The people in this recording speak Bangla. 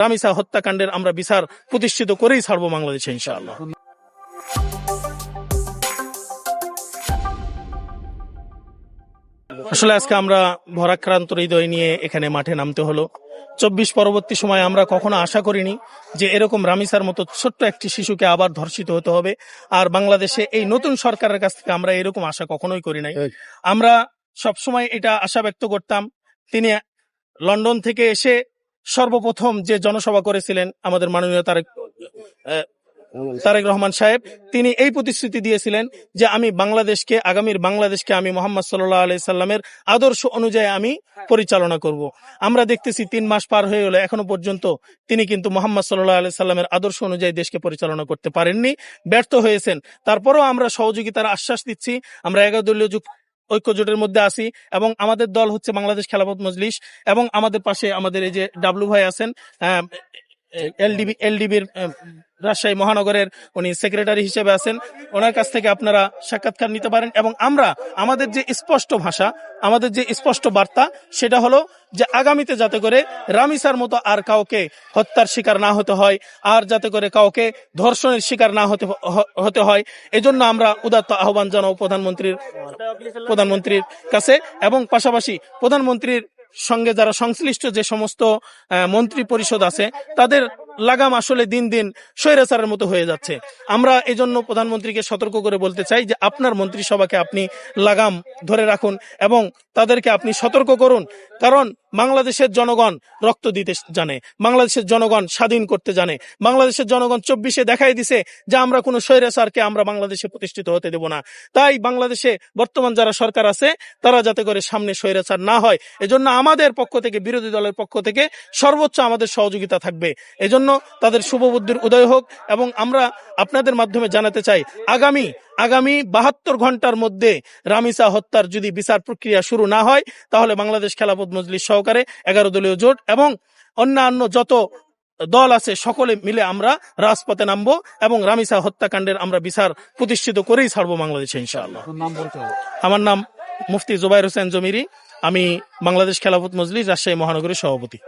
রামিসা হত্যাকাণ্ডের আমরা বিচার প্রতিষ্ঠিত করেই ছাড়বো বাংলাদেশে ইনশাআল্লাহ। আসলে আজকে আমরা ভরাক্রান্ত হৃদয় নিয়ে এখানে মাঠে নামতে হলো। 24 পরবর্তী সময় আমরা কখনো আশা করিনি যে এরকম রামিসার মতো ছোট্ট একটি শিশুকে আবার ধর্ষিত হতে হবে। আর বাংলাদেশে এই নতুন সরকারের কাছ থেকে আমরা এরকম আশা কখনোই করি নাই। আমরা সবসময় এটা আশা ব্যক্ত করতাম। তিনি লন্ডন থেকে এসে সর্বপ্রথম যে জনসভা করেছিলেন আমাদের মাননীয় তারেক রহমান সাহেব, তিনি এই প্রতিশ্রুতি দিয়েছিলেন যে আমি বাংলাদেশকে, আগামীর বাংলাদেশকে আমি মোহাম্মদ সাল্লাল্লাহু আলাইহি সাল্লামের আদর্শ অনুযায়ী আমি পরিচালনা করব। আমরা দেখতেছি 3 মাস পার হয়ে গেল, এখনো পর্যন্ত তিনি কিন্তু মোহাম্মদ সাল্লাল্লাহু আলাইহি সাল্লামের আদর্শ অনুযায়ী দেশকে পরিচালনা করতে পারেননি, ব্যর্থ হয়েছেন। তারপরেও আমরা সহযোগিতার আশ্বাস দিচ্ছি। আমরা 11 দলীয় ঐক্য জোটের মধ্যে আছি এবং আমাদের দল হচ্ছে বাংলাদেশ খেলাফত মজলিস, এবং আমাদের পাশে আমাদের এই যে ডাবলু ভাই আছেন, এলডিবির রাজশাহী মহানগরের উনি সেক্রেটারি হিসেবে আছেন, ওনার কাছ থেকে আপনারা সাক্ষাৎকার নিতে পারেন। এবং আমরা আমাদের যে স্পষ্ট ভাষা, আমাদের যে স্পষ্ট বার্তা, সেটা হলো যে আগামীতে যাতে করে রামিসার মতো আর কাউকে হত্যার শিকার না হতে হয়, আর যাতে করে কাউকে ধর্ষণের শিকার না হতে হয়, এজন্য আমরা উদাত্ত আহ্বান জানাবো প্রধানমন্ত্রীর কাছে। এবং পাশাপাশি প্রধানমন্ত্রীর সঙ্গে যারা সংশ্লিষ্ট যে সমস্ত মন্ত্রী পরিষদ আছে, তাদের লাগাম আসলে দিন দিন স্বৈরাচারের মতো হয়ে যাচ্ছে। আমরা এজন্য প্রধানমন্ত্রীকে সতর্ক করে বলতে চাই যে আপনার মন্ত্রিসভাকে আপনি লাগাম ধরে রাখুন এবং তাদেরকে আপনি সতর্ক করুন। কারণ বাংলাদেশের জনগণ রক্ত দিতে জানে, বাংলাদেশের জনগণ স্বাধীন করতে জানে, বাংলাদেশের জনগণ 24-এ দেখাই দিছে যে আমরা কোনো স্বৈরাচারকে আমরা বাংলাদেশে প্রতিষ্ঠিত হতে দেব না। তাই বাংলাদেশে বর্তমান যারা সরকার আছে তারা যাতে করে সামনে স্বৈরাচার না হয়, এজন্য আমাদের পক্ষ থেকে, বিরোধী দলের পক্ষ থেকে সর্বোচ্চ আমাদের সহযোগিতা থাকবে। এজন্য তাদের শুভবুদ্ধির উদয় হোক। এবং আমরা আপনাদের মাধ্যমে জানাতে চাই, আগামী 72 ঘন্টার মধ্যে রামিসা হত্যার যদি বিচার প্রক্রিয়া শুরু না হয়, তাহলে বাংলাদেশ খেলাফত মজলিস সহকারে 11 দলীয় জোট এবং অন্যান্য যত দল আছে সকলে মিলে আমরা রাজপথে নামবো এবং রামিসা হত্যাকাণ্ডের আমরা বিচার প্রতিষ্ঠিত করেই ছাড়বো বাংলাদেশে ইনশাআল্লাহ। আমার নাম মুফতি জুবাইর হোসেন জমিরি, আমি বাংলাদেশ খেলাফত মজলিস রাজশাহী মহানগরীর সভাপতি।